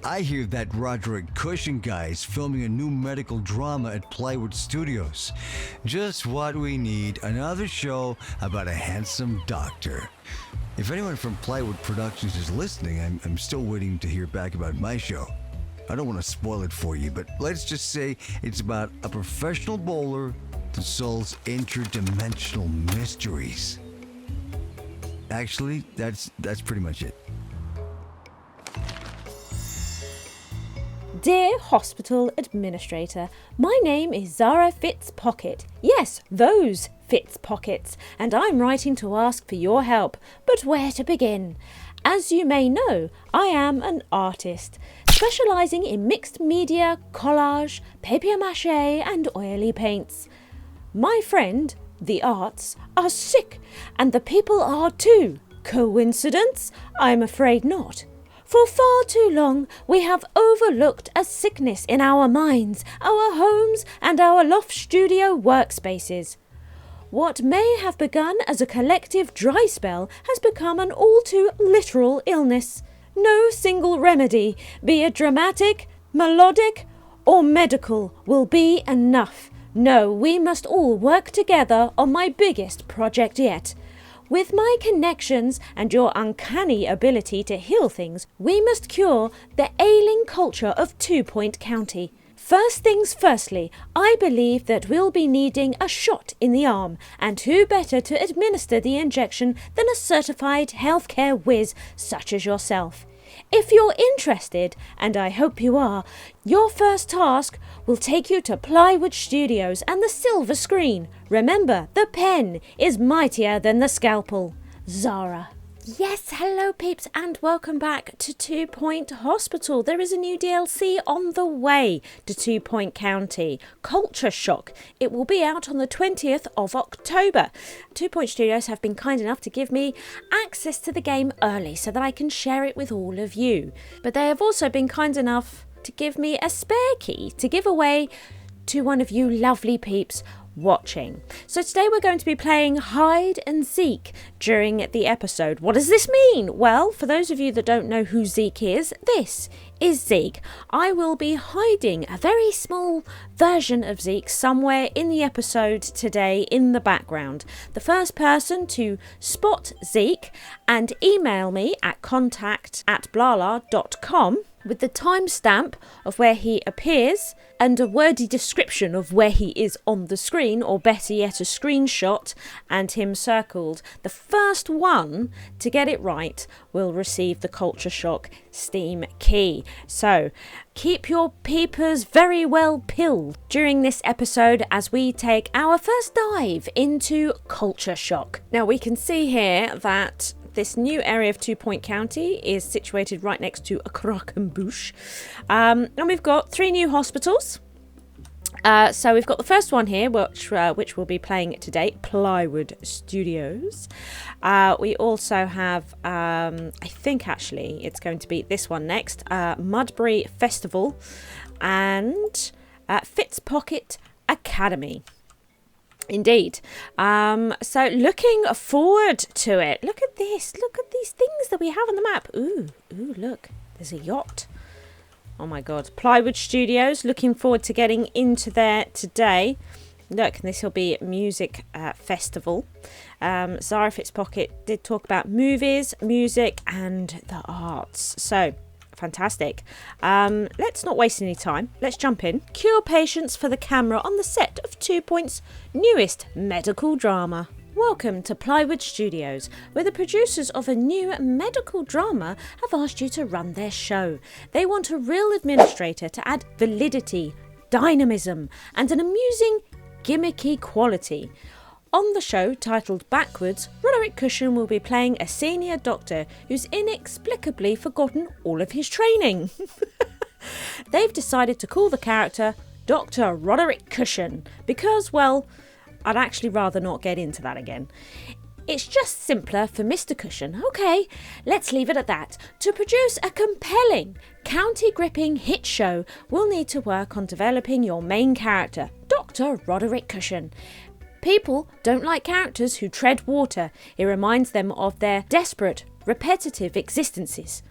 I hear that Roderick Cushion guy is filming a new medical drama at Plywood Studios. Just what we need, another show about a handsome doctor. If anyone from Plywood Productions is listening, I'm still waiting to hear back about my show. I don't want to spoil it for you, but let's just say it's about a professional bowler that solves interdimensional mysteries. Actually, that's pretty much it. Dear Hospital Administrator, my name is Zara Fitzpocket. Yes, those Fitzpockets, and I'm writing to ask for your help. But where to begin? As you may know, I am an artist, specialising in mixed media, collage, papier-mâché and oily paints. My friend, the arts, are sick, and the people are too. Coincidence? I'm afraid not. For far too long, we have overlooked a sickness in our minds, our homes, and our loft studio workspaces. What may have begun as a collective dry spell has become an all too literal illness. No single remedy, be it dramatic, melodic, or medical, will be enough. No, we must all work together on my biggest project yet. With my connections and your uncanny ability to heal things, we must cure the ailing culture of 2 Point County. First things firstly, I believe that we'll be needing a shot in the arm, and who better to administer the injection than a certified healthcare whiz such as yourself. If you're interested, and I hope you are, your first task will take you to Plywood Studios and the silver screen. Remember, the pen is mightier than the scalpel. Zara. Yes, hello peeps, and welcome back to 2 Point Hospital. There is a new DLC on the way to 2 Point County, Culture Shock. It will be out on the 20th of October. 2 Point Studios have been kind enough to give me access to the game early so that I can share it with all of you. But they have also been kind enough to give me a spare key to give away to one of you lovely peeps watching. So today we're going to be playing hide and seek during the episode. What does this mean? Well, for those of you that don't know who Zeke is, this is Zeke. I will be hiding a very small version of Zeke somewhere in the episode today in the background. The first person to spot Zeke and email me at contact@blarla.com with the timestamp of where he appears and a wordy description of where he is on the screen, or better yet, a screenshot and him circled. The first one to get it right will receive the Culture Shock Steam key. So keep your peepers very well pilled during this episode as we take our first dive into Culture Shock. Now we can see here that this new area of 2 Point County is situated right next to a Croquembouche. And we've got 3 new hospitals. So we've got the first one here, which we'll be playing today, Plywood Studios. We also have, I think actually it's going to be this one next, Mudbury Festival and Fitzpocket Academy. Indeed. So looking forward to it. Look at this. Look at these things that we have on the map. Ooh, look. There's a yacht. Oh my God. Plywood Studios. Looking forward to getting into there today. Look, this will be music festival. Zara Fitzpocket did talk about movies, music and the arts. So fantastic. Let's not waste any time. Let's jump in. Cure patients for the camera on the set of 2 Point's newest medical drama. Welcome to Plywood Studios, where the producers of a new medical drama have asked you to run their show. They want a real administrator to add validity, dynamism, and an amusing, gimmicky quality. On the show, titled Backwards, Roderick Cushion will be playing a senior doctor who's inexplicably forgotten all of his training. They've decided to call the character Dr. Roderick Cushion because, well, I'd actually rather not get into that again. It's just simpler for Mr. Cushion. Okay, let's leave it at that. To produce a compelling, county-gripping hit show, we'll need to work on developing your main character, Dr. Roderick Cushion. People don't like characters who tread water. It reminds them of their desperate, repetitive existences.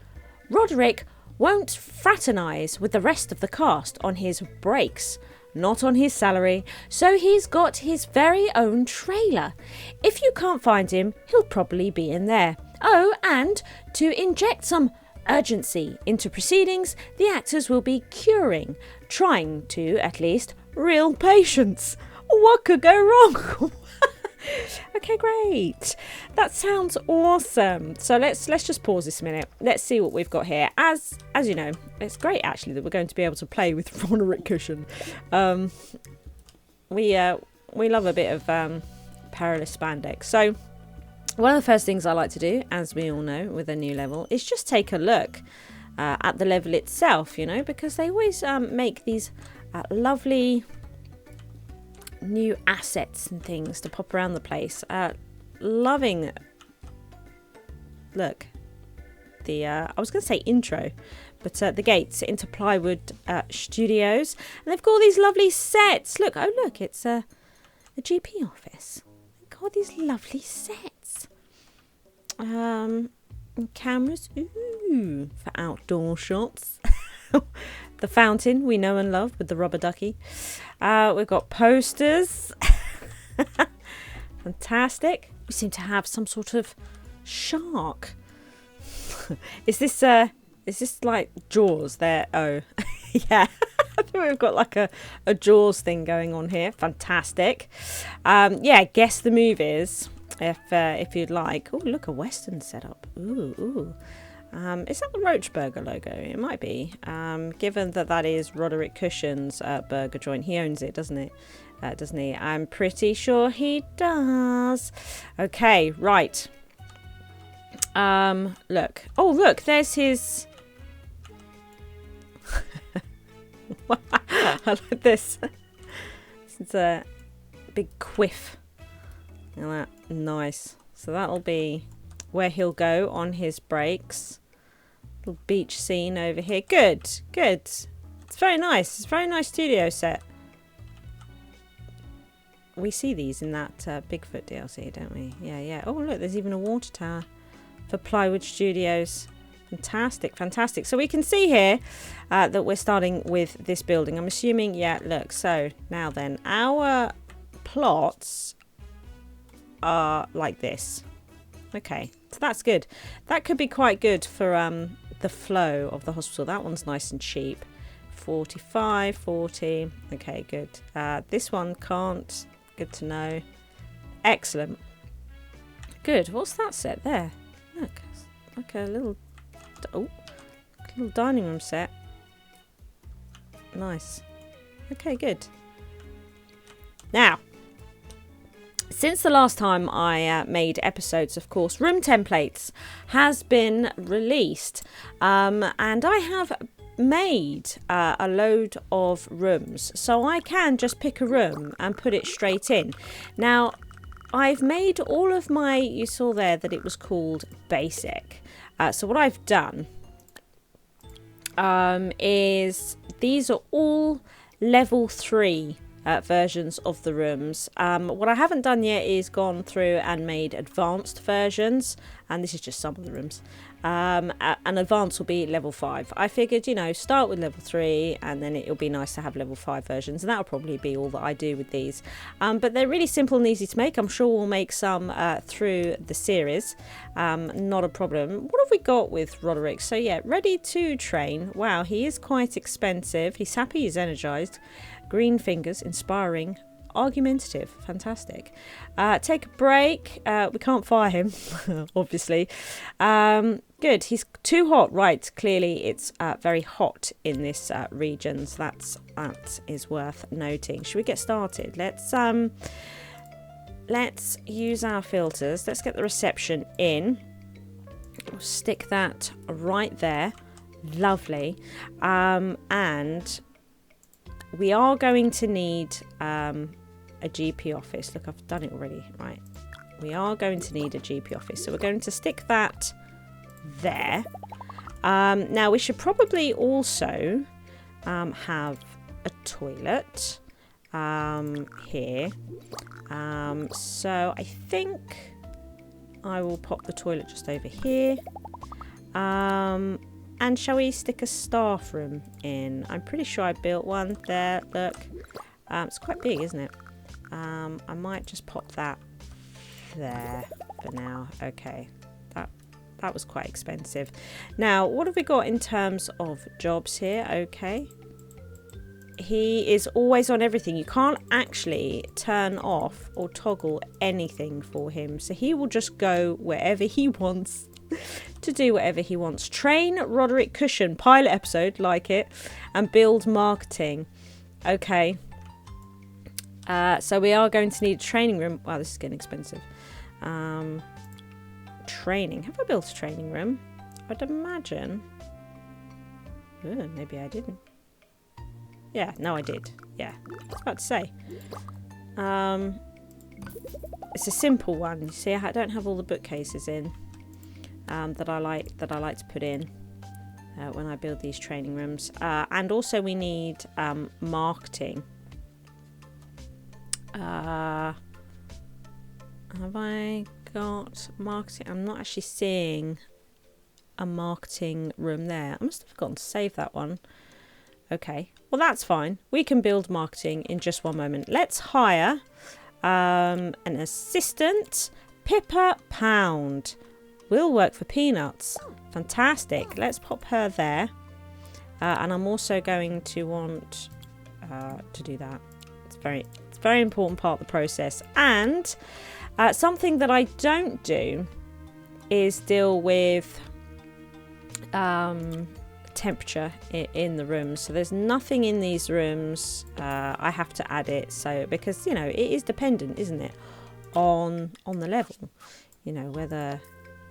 Roderick won't fraternise with the rest of the cast on his breaks, not on his salary, so he's got his very own trailer. If you can't find him, he'll probably be in there. Oh, and to inject some urgency into proceedings, the actors will be trying to, at least, real patients. What could go wrong? Okay, great. That sounds awesome. So let's just pause this a minute. Let's see what we've got here. As you know, it's great actually that we're going to be able to play with Roderick Cushion. We love a bit of perilous spandex. So one of the first things I like to do, as we all know, with a new level, is just take a look at the level itself, you know, because they always make these lovely new assets and things to pop around the place. Loving, look, the I was going to say intro, but the gates into Plywood Studios, and they've got all these lovely sets. Look, oh look, it's a GP office. They've got all these lovely sets. And cameras, ooh, for outdoor shots. The fountain we know and love with the rubber ducky. We've got posters. Fantastic. We seem to have some sort of shark. Is this like Jaws there? Oh, yeah. I think we've got like a Jaws thing going on here. Fantastic. Yeah, guess the movies if you'd like. Oh, look, a Western setup. Ooh. Is that the Roach Burger logo? It might be. Given that is Roderick Cushion's burger joint. He owns it, doesn't it? Doesn't he? I'm pretty sure he does. Okay, right. Look. Oh, look, there's his... I like this. It's a big quiff. Look at that. Nice. So that'll be where he'll go on his breaks. Little beach scene over here. Good. It's very nice. It's a very nice studio set. We see these in that Bigfoot DLC, don't we? Yeah. Oh, look, there's even a water tower for Plywood Studios. Fantastic. So we can see here that we're starting with this building. I'm assuming, yeah, look. So now then, our plots are like this. Okay, so that's good. That could be quite good for the flow of the hospital. That one's nice and cheap. 45, 40. Okay, good. This one can't. Good to know. Excellent. Good. What's that set there? Look, it's like a little dining room set. Nice. Okay, good. Now, since the last time I made episodes, of course, room templates has been released, and I have made a load of rooms, so I can just pick a room and put it straight in. Now, I've made all of my, you saw there that it was called basic. So what I've done is these are all level 3 versions of the rooms. What I haven't done yet is gone through and made advanced versions, and this is just some of the rooms. And advanced will be level 5. I figured, you know, start with level 3 and then it'll be nice to have level 5 versions, and that'll probably be all that I do with these. But they're really simple and easy to make. I'm sure we'll make some through the series. Not a problem. What have we got with Roderick? So yeah, ready to train. Wow, he is quite expensive. He's happy, he's energized. Green fingers, inspiring, argumentative. Fantastic. Take a break. We can't fire him, obviously. Good. He's too hot. Right. Clearly, it's very hot in this region. So that is worth noting. Should we get started? Let's use our filters. Let's get the reception in. We'll stick that right there. Lovely. And we are going to need a GP office. Look, I've done it already. Right. We are going to need a GP office. So we're going to stick that there. Now, we should probably also have a toilet here. So I think I will pop the toilet just over here. And shall we stick a staff room in? I'm pretty sure I built one there. Look, it's quite big, isn't it? I might just pop that there for now. Okay, that was quite expensive. Now, what have we got in terms of jobs here? Okay, he is always on everything. You can't actually turn off or toggle anything for him, so he will just go wherever he wants to do whatever he wants. Train Roderick Cushion, pilot episode, like it, and build marketing. Okay, so we are going to need a training room. Wow, this is getting expensive. Training. Have I built a training room? I'd imagine. Ooh, maybe I didn't. Yeah, no, I did. Yeah, I was about to say. It's a simple one. You see, I don't have all the bookcases in that I like to put in when I build these training rooms. And also, we need marketing. Have I got marketing? I'm not actually seeing a marketing room there. I must have forgotten to save that one. Okay, well that's fine. We can build marketing in just one moment. Let's hire an assistant. Pippa Pound will work for Peanuts. Fantastic. Let's pop her there. And I'm also going to want to do that. It's a very important part of the process. And something that I don't do is deal with temperature in the rooms. So there's nothing in these rooms. I have to add it. So because, you know, it is dependent, isn't it, on the level. You know, whether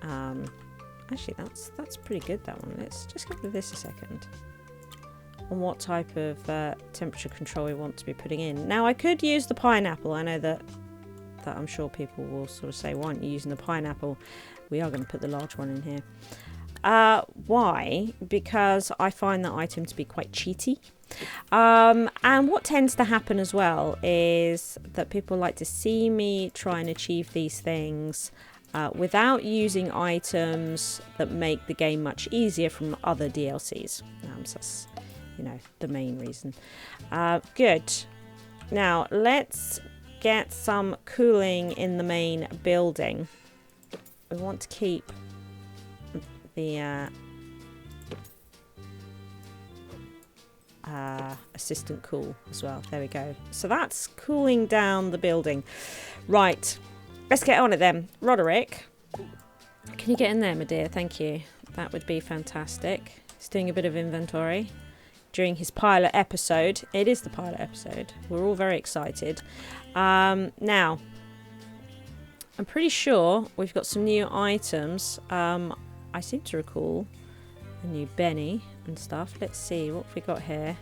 actually that's pretty good, that one. Let's just give this a second. On what type of temperature control we want to be putting in. Now I could use the pineapple. I know that I'm sure people will sort of say, why aren't you using the pineapple? We are going to put the large one in here. Why? Because I find that item to be quite cheaty. And what tends to happen as well is that people like to see me try and achieve these things without using items that make the game much easier from other DLCs. So that's, you know, the main reason. Good. Now let's get some cooling in the main building. We want to keep the assistant cool as well. There we go. So that's cooling down the building. Right, let's get on it then. Roderick, can you get in there, my dear? Thank you. That would be fantastic. He's doing a bit of inventory during his pilot episode. It is the pilot episode. We're all very excited. Now, I'm pretty sure we've got some new items. I seem to recall a new Benny and stuff. Let's see what we got here.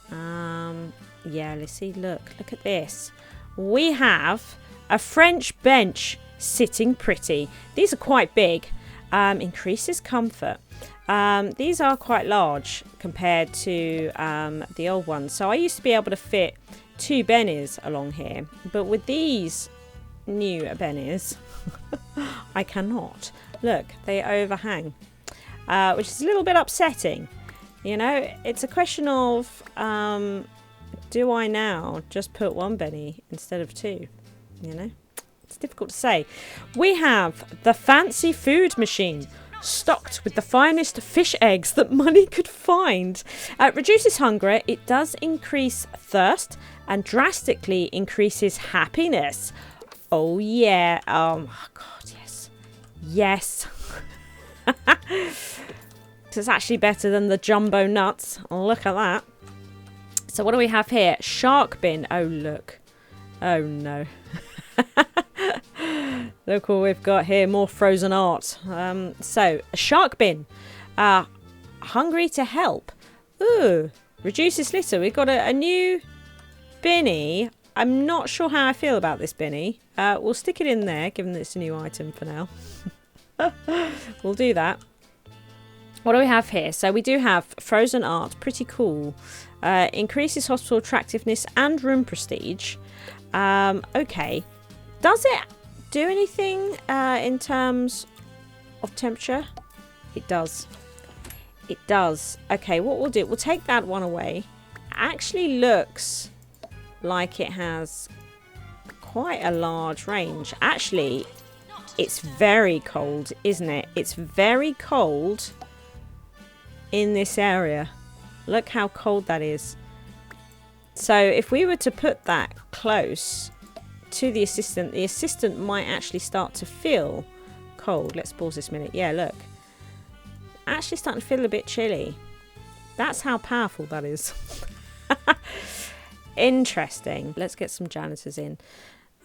Yeah, let's see. Look at this. We have a French bench sitting pretty. These are quite big. Increases comfort. These are quite large compared to the old ones. So I used to be able to fit 2 bennies along here, but with these new bennies, I cannot. Look, they overhang, which is a little bit upsetting. You know, it's a question of do I now just put 1 benny instead of 2? You know, it's difficult to say. We have the fancy food machine, stocked with the finest fish eggs that money could find. It reduces hunger, it does increase thirst, and drastically increases happiness. Oh yeah, oh my god, yes. Yes. This is actually better than the jumbo nuts. Look at that. So what do we have here? Shark bin. Oh look. Oh no. Look what we've got here. More frozen art. So a shark bin. Hungry to help. Ooh. Reduces litter. We've got a new binny. I'm not sure how I feel about this binny. We'll stick it in there, given that it's a new item for now. We'll do that. What do we have here? So we do have frozen art. Pretty cool. Increases hospital attractiveness and room prestige. Okay. Does it do anything in terms of temperature? It does. It does. Okay, what we'll do, we'll take that one away. Actually looks like it has quite a large range. Actually, it's very cold, isn't it? It's very cold in this area. Look how cold that is. So if we were to put that close to the assistant might actually start to feel cold. Let's pause this minute. Yeah, look. Actually starting to feel a bit chilly. That's how powerful that is. Interesting. Let's get some janitors in.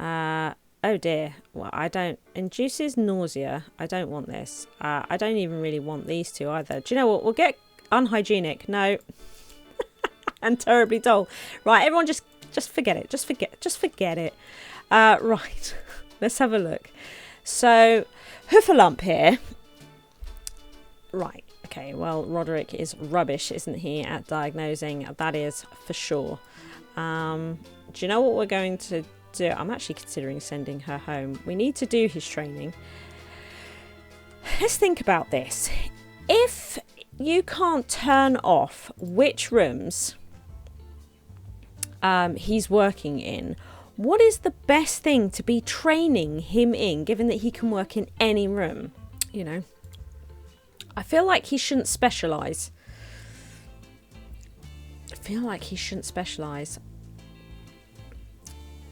Oh dear. Well, I don't. Induces nausea. I don't want this. I don't even really want these two either. Do you know what? We'll get unhygienic. No. And terribly dull. Right, everyone just forget it. Just forget it. Right. Let's have a look. So, Hoofalump here. Right. Okay, well, Roderick is rubbish, isn't he, at diagnosing? That is for sure. Do you know what we're going to do? I'm actually considering sending her home. We need to do his training. Let's think about this. If you can't turn off which rooms he's working in, what is the best thing to be training him in, given that he can work in any room? You know, I feel like he shouldn't specialise.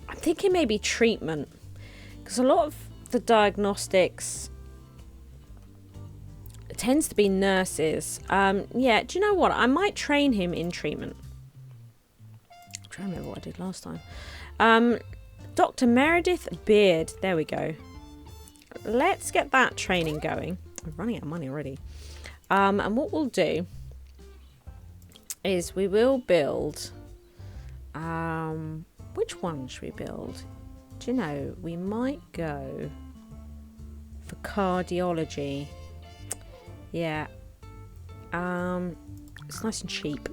I'm thinking maybe treatment, because a lot of the diagnostics tends to be nurses. Yeah, do you know what? I might train him in treatment. I'm trying to remember what I did last time. Dr. Meredith Beard. There we go. Let's get that training going. I'm running out of money already. And what we'll do is we will build... which one should we build? Do you know, we might go for cardiology. Yeah. It's nice and cheap.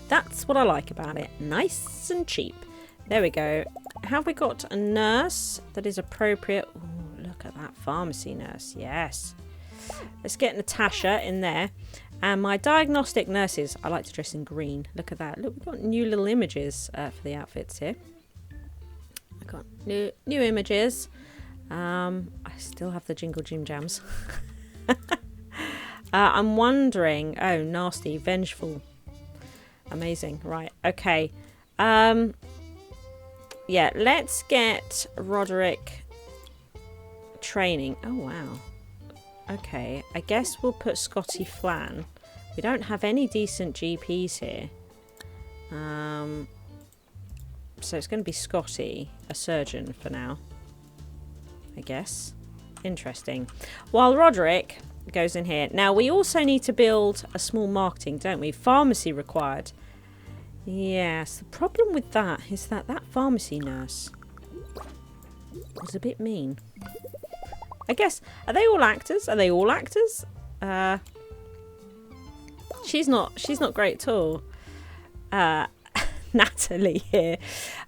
That's what I like about it. Nice and cheap. There we go. Have we got a nurse that is appropriate? Ooh, look at that pharmacy nurse. Yes. Let's get Natasha in there. And my diagnostic nurses, I like to dress in green. Look at that. Look, we've got new little images for the outfits here. I've got new images. I still have the Jingle Jim Jams. I'm wondering... Oh, nasty. Vengeful. Amazing. Right. Okay. Yeah, let's get Roderick training. Oh, wow. Okay, I guess we'll put Scotty Flan. We don't have any decent GPs here. So it's going to be Scotty, a surgeon for now. I guess. Interesting. While Roderick goes in here. Now, we also need to build a small marketing, don't we? Pharmacy required. Yes, the problem with that is that pharmacy nurse was a bit mean. I guess, are they all actors? Are they all actors? She's not great at all. Natalie here.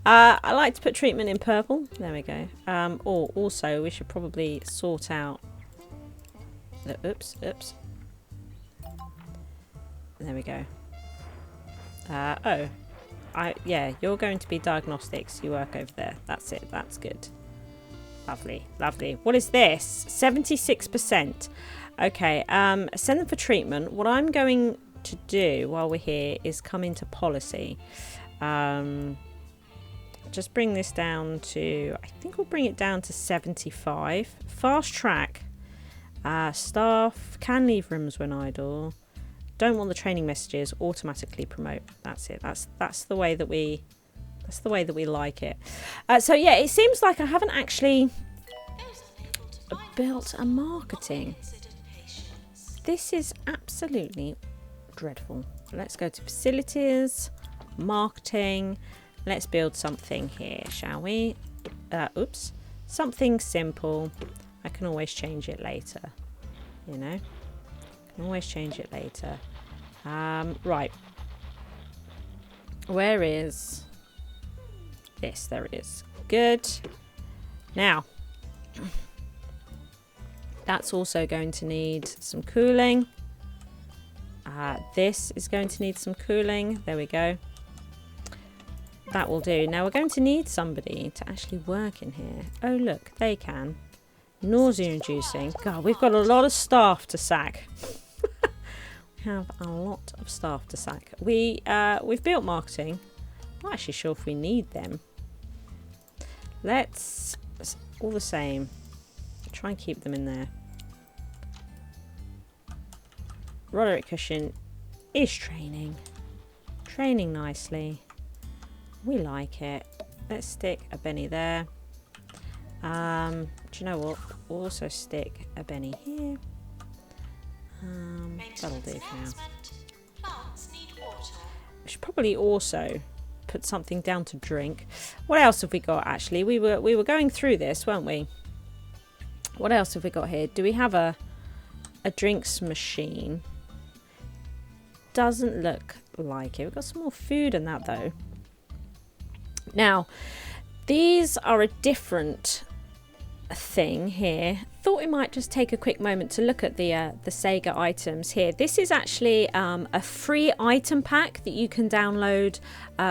I like to put treatment in purple. There we go. Or also, we should probably sort out... Oops. There we go. Yeah, you're going to be diagnostics. You work over there. That's it. That's good. Lovely. What is this? 76%. Okay, send them for treatment. What I'm going to do while we're here is come into policy. Just bring this down to... I think we'll bring it down to 75. Fast track. Staff can leave rooms when idle. Don't want the training messages. Automatically promote. That's it. That's the way that we... That's the way that we like it. So yeah, it seems like I haven't actually built a marketing. This is absolutely dreadful. Let's go to facilities, marketing. Let's build something here, shall we? Oops. Something simple. I can always change it later. You know? I can always change it later. Right. Where is... This, there it is. Good. Now, that's also going to need some cooling. This is going to need some cooling. There we go. That will do. Now we're going to need somebody to actually work in here. Oh look, they can. Nausea inducing. God, we've got a lot of staff to sack. We have a lot of staff to sack. We've built marketing. I'm not actually sure if we need them. Let's, all the same, try and keep them in there. Roderick Cushion is training nicely. We like it. Let's stick a Benny there. Do you know what? We'll also stick a Benny here. That'll do for now. We should probably also put something down to drink. What else have we got? Actually, we were going through this, weren't we? What else have we got here? Do we have a drinks machine? Doesn't look like it. We've got some more food in that though. Now, these are a different thing here. Thought we might just take a quick moment to look at the Sega items here. This is actually a free item pack that you can download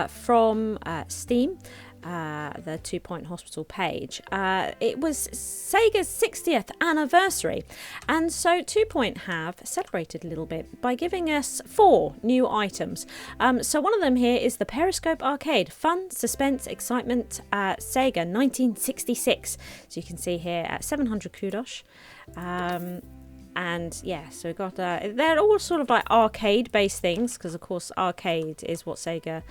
from Steam. The 2 Point Hospital page. It was Sega's 60th anniversary, and so 2 Point have celebrated a little bit by giving us 4 new items. So one of them here is the Periscope Arcade. Fun, suspense, excitement, Sega 1966. So you can see here at 700 kudos. And yeah, so we've got, they're all sort of like arcade based things, because of course arcade is what Sega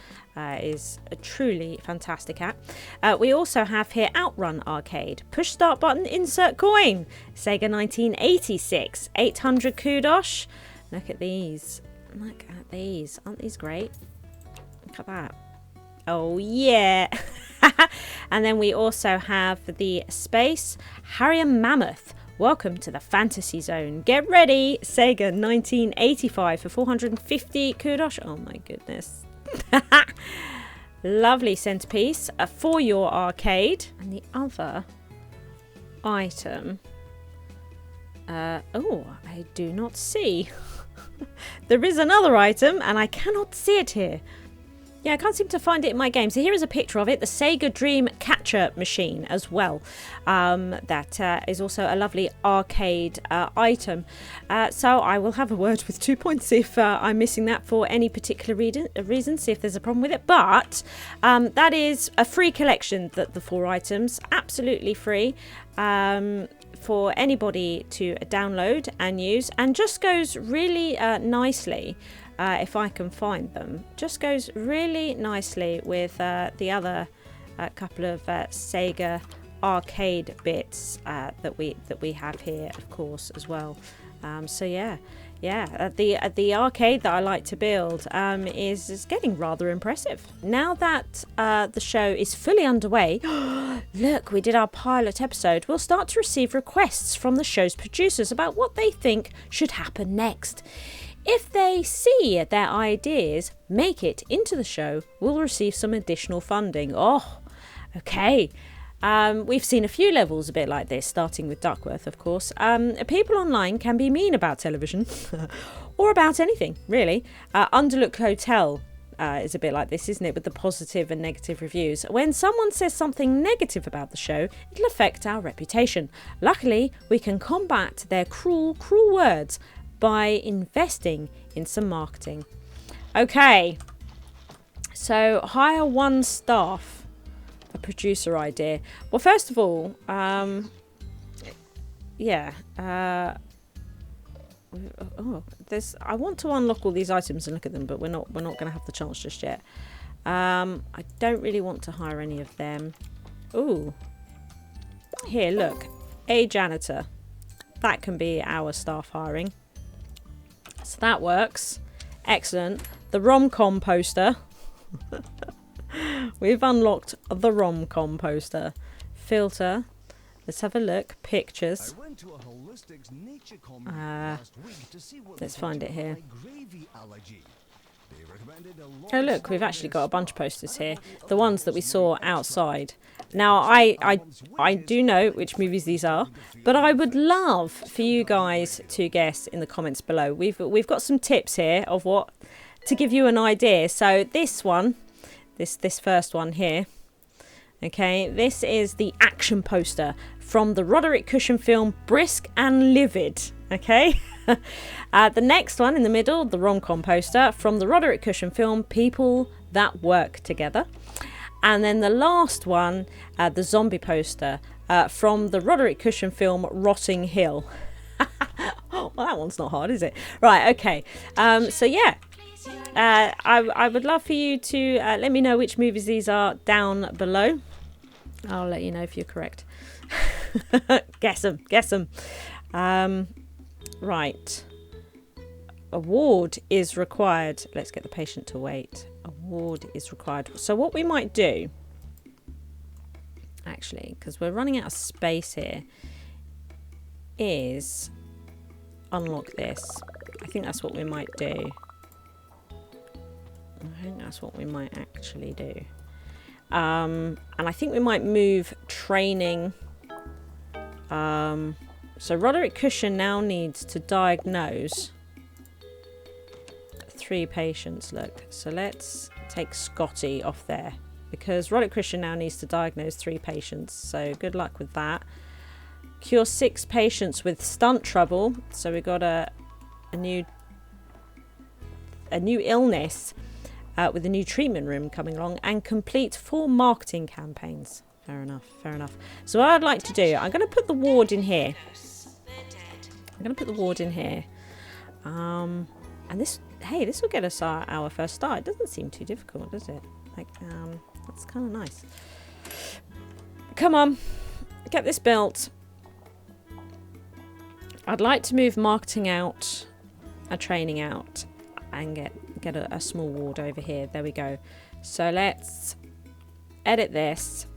is truly fantastic at. We also have here Outrun Arcade, push start button, insert coin, Sega 1986, 800 kudos. Look at these, aren't these great? Look at that. Oh yeah. And then we also have the Space Harrier Mammoth. Welcome to the Fantasy Zone. Get ready, Sega 1985 for 450 kudos. Oh my goodness. Lovely centerpiece for your arcade. And the other item, oh, I do not see. There is another item and I cannot see it here. Yeah, I can't seem to find it in my game. So here is a picture of it, the Sega Dream Catcher machine as well. That is also a lovely arcade item. So I will have a word with 2 Points if I'm missing that for any particular reason, see if there's a problem with it. But that is a free collection, the 4 items, absolutely free. For anybody to download and use, and just goes really nicely. If I can find them, just goes really nicely with the other couple of Sega arcade bits that we have here, of course, as well. So yeah, the arcade that I like to build is getting rather impressive. Now that the show is fully underway, look, we did our pilot episode. We'll start to receive requests from the show's producers about what they think should happen next. If they see their ideas make it into the show, we'll receive some additional funding. Oh, okay. We've seen a few levels a bit like this, starting with Duckworth, of course. People online can be mean about television, or about anything, really. Underlook Hotel is a bit like this, isn't it, with the positive and negative reviews. When someone says something negative about the show, it'll affect our reputation. Luckily, we can combat their cruel words by investing in some marketing. Okay, so hire 1 staff, a producer idea. Well, first of all, yeah, I want to unlock all these items and look at them, but we're not going to have the chance just yet. I don't really want to hire any of them. Ooh, here, look, a janitor. That can be our staff hiring. So that works. Excellent. The rom-com poster. We've unlocked the rom-com poster. Filter. Let's have a look. Pictures. Let's find it here. Oh look, we've actually got a bunch of posters here. The ones that we saw outside. Now, I do know which movies these are, but I would love for you guys to guess in the comments below. We've got some tips here of what to give you an idea. So this one, this first one here, okay, this is the action poster from the Roderick Cushion film Brisk and Livid, okay? The next one in the middle, the rom-com poster from the Roderick Cushion film People That Work Together. And then the last one, the zombie poster from the Roderick Cushion film Rotting Hill. Well, that one's not hard, is it? Right, okay. So yeah, I would love for you to let me know which movies these are down below. I'll let you know if you're correct. Guess them. Right. A ward is required. Let's get the patient to wait. A ward is required. So what we might do, actually, because we're running out of space here, is unlock this. I think that's what we might do. I think that's what we might actually do. And I think we might move training. So Roderick Cushion now needs to diagnose 3 patients, look. So let's take Scotty off there, because Roderick Cushion now needs to diagnose 3 patients. So good luck with that. Cure 6 patients with stunt trouble. So we got a new illness with a new treatment room coming along, and complete 4 marketing campaigns. Fair enough. So what I'd like to do, I'm going to put the ward in here. And this will get us our first star. It doesn't seem too difficult, does it? Like, that's kind of nice. Come on, get this built. I'd like to move marketing out, training out, and get a small ward over here. There we go. So let's edit this.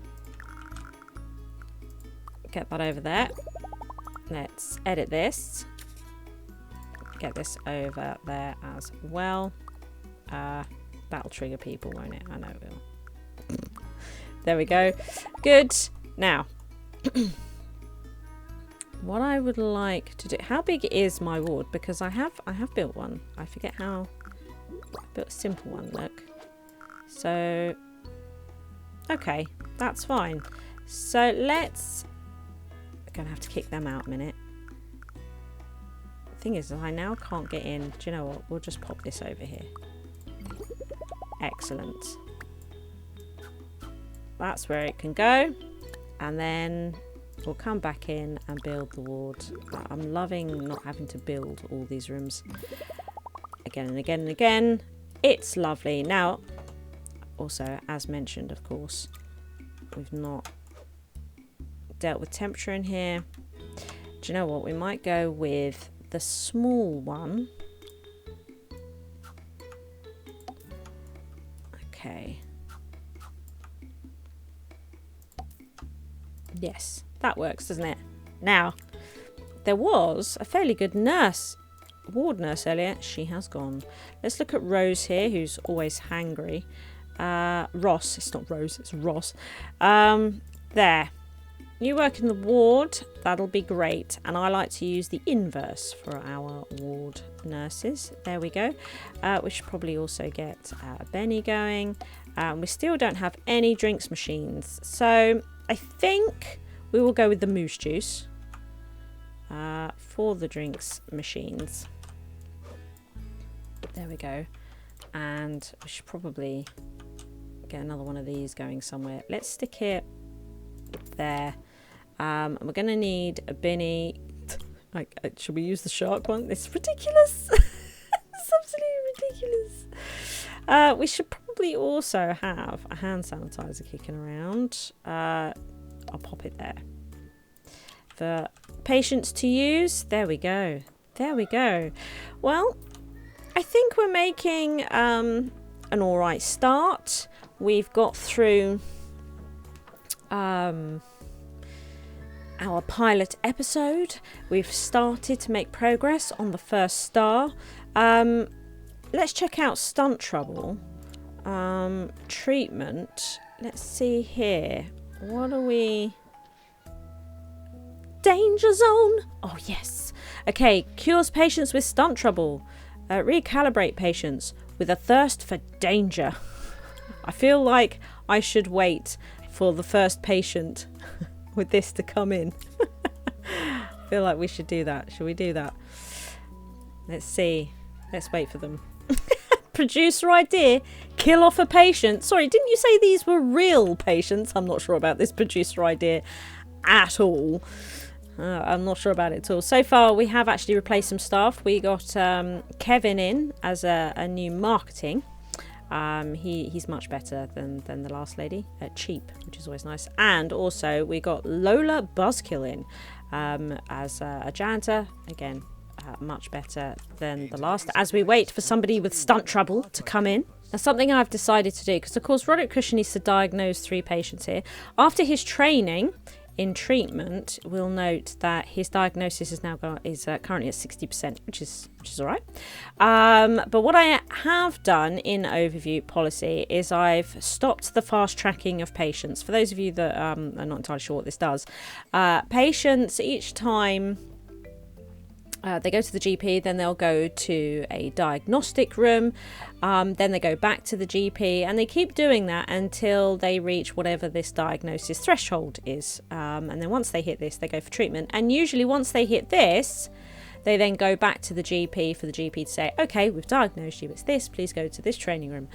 Get that over there. Let's edit this. Get this over there as well. That'll trigger people, won't it? I know it will. There we go. Good. Now, what I would like to do. How big is my ward? Because I have built one. I forget how. I built a simple one. Look. So, okay, that's fine. So let's. I'm gonna have to kick them out a minute. Thing is, I now can't get in. Do you know what? We'll just pop this over here. Excellent. That's where it can go. And then we'll come back in and build the ward. I'm loving not having to build all these rooms again and again and again. It's lovely. Now, also, as mentioned, of course, we've not dealt with temperature in here. Do you know what? We might go with the small one. Okay. Yes, that works, doesn't it? Now, there was a fairly good ward nurse earlier. She has gone. Let's look at Rose here, who's always hangry. Ross, it's not Rose, it's Ross. There. You work in the ward, that'll be great. And I like to use the inverse for our ward nurses. There we go. We should probably also get Benny going. We still don't have any drinks machines. So I think we will go with the moose juice for the drinks machines. There we go. And we should probably get another one of these going somewhere. Let's stick it there. We're going to need a binny. Should we use the shark one? It's ridiculous. It's absolutely ridiculous. We should probably also have a hand sanitizer kicking around. I'll pop it there. For patients to use. There we go. There we go. Well, I think we're making an alright start. We've got through our pilot episode. We've started to make progress on the first star. let's check out stunt trouble. Treatment. Let's see here. What are we? Danger zone. Oh, yes. Okay. Cures patients with stunt trouble. Recalibrate patients with a thirst for danger. I feel like I should wait for the first patient with this to come in. I feel like we should do that. Should we do that? Let's see. Let's wait for them. Producer idea. Kill off a patient. Sorry, didn't you say these were real patients? I'm not sure about this producer idea at all. I'm not sure about it at all. So far, we have actually replaced some staff. We got Kevin in as a new marketing. He's much better than the last lady. Cheap, which is always nice. And also, we got Lola Buzzkill in as a janitor. Again, much better than the last. As we wait for somebody with stunt trouble to come in. Now, something I've decided to do, because of course Roderick Cushion needs to diagnose 3 patients here. After his training in treatment, we'll note that his diagnosis is now currently at 60%, which is all right. But what I have done in overview policy is I've stopped the fast tracking of patients. For those of you that are not entirely sure what this does, patients each time they go to the GP, then they'll go to a diagnostic room, then they go back to the GP, and they keep doing that until they reach whatever this diagnosis threshold is. And then once they hit this, they go for treatment. And usually once they hit this, they then go back to the GP for the GP to say, okay, we've diagnosed you, it's this, please go to this training room.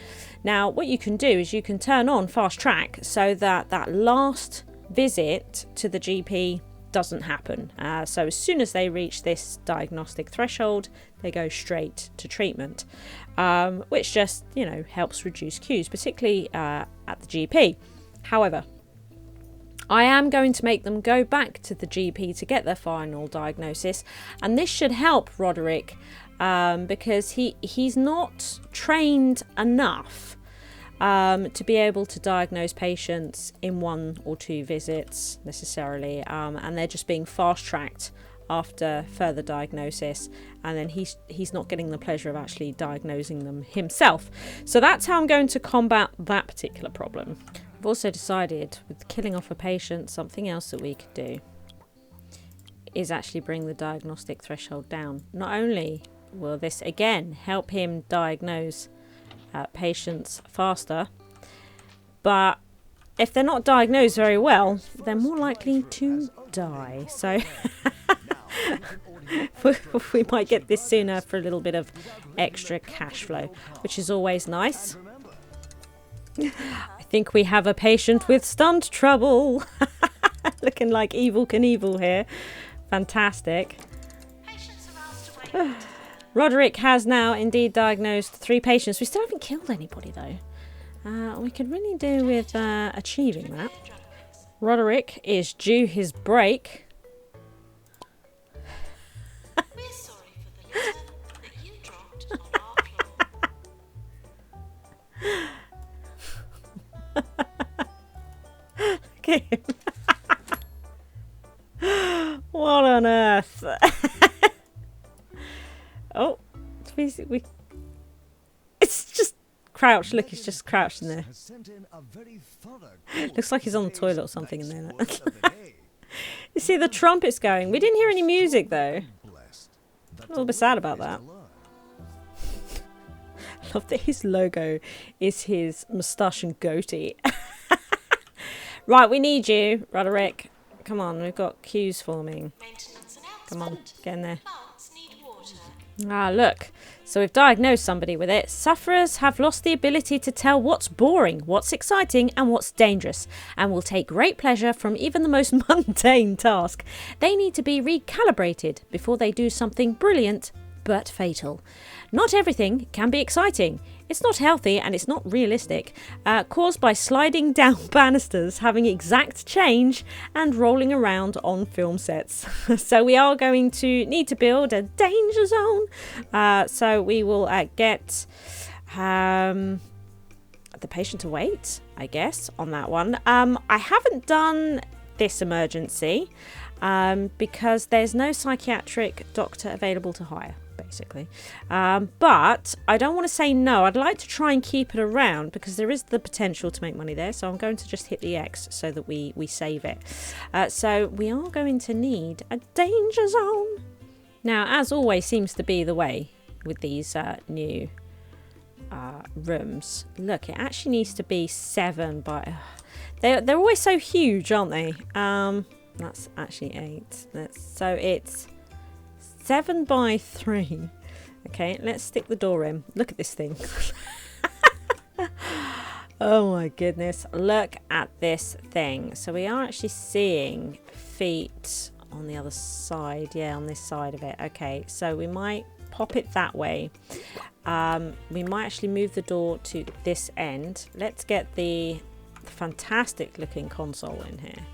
Now, what you can do is you can turn on fast track so that that last visit to the GP doesn't happen. So as soon as they reach this diagnostic threshold, they go straight to treatment, which just, helps reduce queues, particularly at the GP. However, I am going to make them go back to the GP to get their final diagnosis, and this should help Roderick because he's not trained enough to be able to diagnose patients in 1 or 2 visits necessarily, and they're just being fast-tracked after further diagnosis, and then he's not getting the pleasure of actually diagnosing them himself. So that's how I'm going to combat that particular problem. I've also decided, with killing off a patient, something else that we could do is actually bring the diagnostic threshold down. Not only will this again help him diagnose patients faster, but if they're not diagnosed very well, they're more likely to die. So we might get this sooner for a little bit of extra cash flow, which is always nice. I think we have a patient with stunt trouble. Looking like Evil Knievel here. Fantastic. Roderick has now indeed diagnosed 3 patients. We still haven't killed anybody though. We could really do with achieving that. Roderick is due his break. We're sorry for the litter that you dropped on our floor. Look at him. What on earth? Oh, it's just crouched. Look, he's just crouched in there. Looks like he's on the toilet or something in there. You see the trumpets going. We didn't hear any music though. A little bit sad about that. I love that his logo is his moustache and goatee. Right, we need you, Roderick. Come on, we've got queues forming. Come on, get in there. Ah, look. So we've diagnosed somebody with it. Sufferers have lost the ability to tell what's boring, what's exciting, and what's dangerous, and will take great pleasure from even the most mundane task. They need to be recalibrated before they do something brilliant but fatal. Not everything can be exciting. It's not healthy and it's not realistic, caused by sliding down banisters, having exact change, and rolling around on film sets. So we are going to need to build a danger zone. So we will get the patient to wait, I guess, on that one. I haven't done this emergency because there's no psychiatric doctor available to hire, basically. But I don't want to say no. I'd like to try and keep it around because there is the potential to make money there. So I'm going to just hit the X so that we save it. So we are going to need a danger zone. Now, as always seems to be the way with these new rooms. Look, it actually needs to be 7 by... They're always so huge, aren't they? That's actually 8. So it's 7 by 3. Okay, let's stick the door in. Look at this thing. Oh my goodness. Look at this thing. So we are actually seeing feet on the other side. Yeah, on this side of it. Okay, so we might pop it that way. We might actually move the door to this end. Let's get the fantastic looking console in here.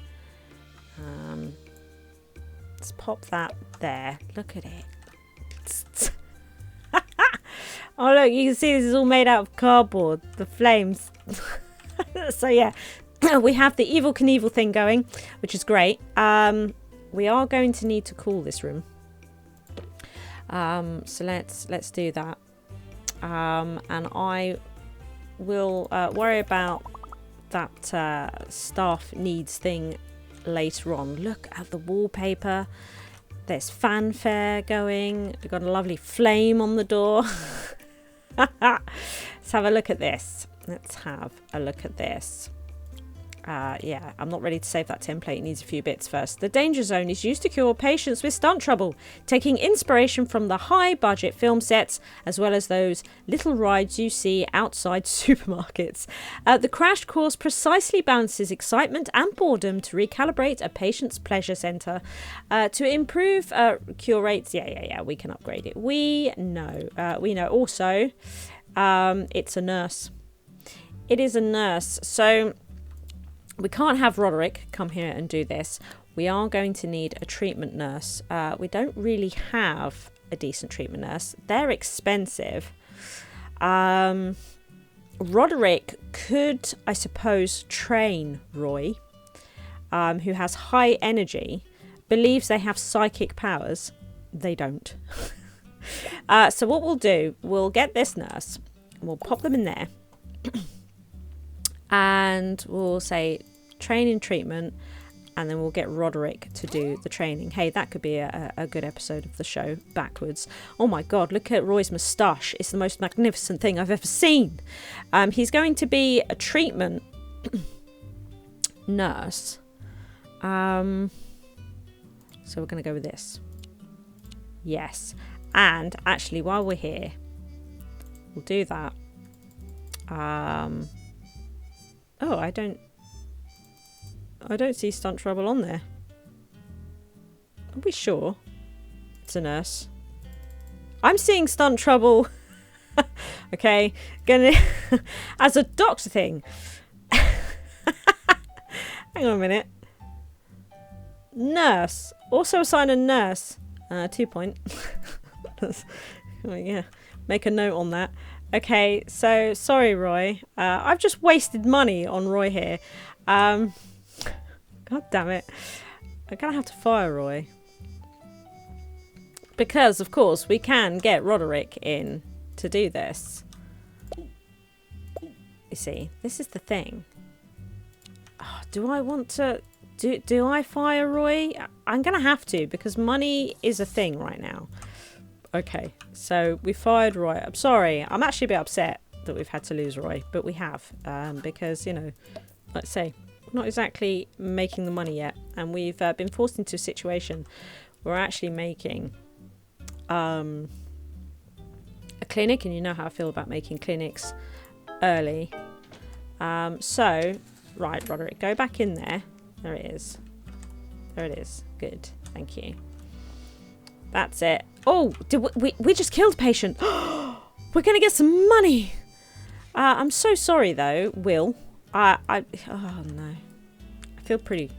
Let's pop that there. Look at it. Oh look, you can see this is all made out of cardboard. The flames. So yeah, we have the Evil Knievel thing going, which is great. We are going to need to cool this room. So let's do that. And I will worry about that staff needs thing later on. Look at the wallpaper. There's fanfare going. We've got a lovely flame on the door. Let's have a look at this. Let's have a look at this. Yeah, I'm not ready to save that template. It needs a few bits first. The danger zone is used to cure patients with stunt trouble, taking inspiration from the high-budget film sets, as well as those little rides you see outside supermarkets. The crash course precisely balances excitement and boredom to recalibrate a patient's pleasure centre. To improve cure rates, yeah, we can upgrade it. We know. Also, it's a nurse. It is a nurse. So... we can't have Roderick come here and do this. We are going to need a treatment nurse. We don't really have a decent treatment nurse. They're expensive. Roderick could, I suppose, train Roy, who has high energy, believes they have psychic powers. They don't. So what we'll do, we'll get this nurse, and we'll pop them in there. And we'll say training treatment, and then we'll get Roderick to do the training. Hey, that could be a good episode of the show backwards. Oh my god, look at Roy's moustache. It's the most magnificent thing I've ever seen. He's going to be a treatment nurse. So we're going to go with this. Yes. And actually, while we're here, we'll do that. Oh, I don't see stunt trouble on there. Are we sure? It's a nurse. I'm seeing stunt trouble. Okay, gonna as a doctor thing. Hang on a minute. Nurse. Also assign a nurse. 2 point. Oh, yeah. Make a note on that. Okay, so sorry, Roy. I've just wasted money on Roy here. God damn it. I'm going to have to fire Roy. Because, of course, we can get Roderick in to do this. You see, this is the thing. Oh, do I want to... Do I fire Roy? I'm going to have to, because money is a thing right now. Okay, so we fired Roy. I'm sorry. I'm actually a bit upset that we've had to lose Roy, but we have. Because, you know, let's say, not exactly making the money yet. And we've been forced into a situation where we're actually making a clinic. And you know how I feel about making clinics early. So, right, Roderick, go back in there. There it is. There it is. Good. Thank you. That's it. Oh, we just killed a patient. We're going to get some money. I'm so sorry, though, Will. Oh, no. I feel pretty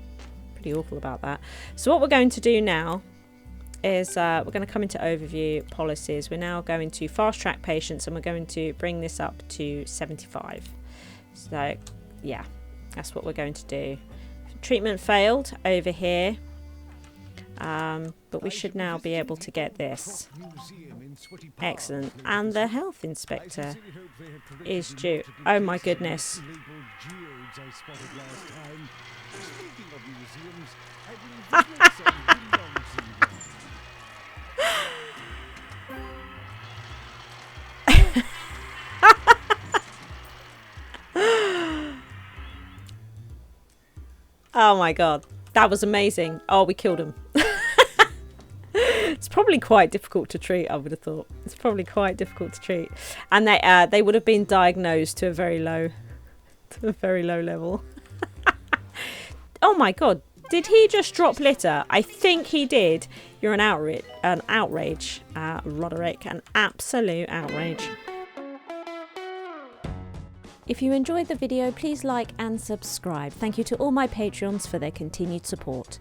awful about that. So what we're going to do now is we're going to come into overview policies. We're now going to fast track patients, and we're going to bring this up to 75. So, yeah, that's what we're going to do. Treatment failed over here. But we should now be able to get this. Excellent. And the health inspector is due. Oh my goodness. Oh my god, that was amazing. Oh, we killed him. It's probably quite difficult to treat, I would have thought. It's probably quite difficult to treat. And they would have been diagnosed to a very low level. Oh my god, did he just drop litter? I think he did. You're an outrage, Roderick, an absolute outrage. If you enjoyed the video, please like and subscribe. Thank you to all my Patreons for their continued support.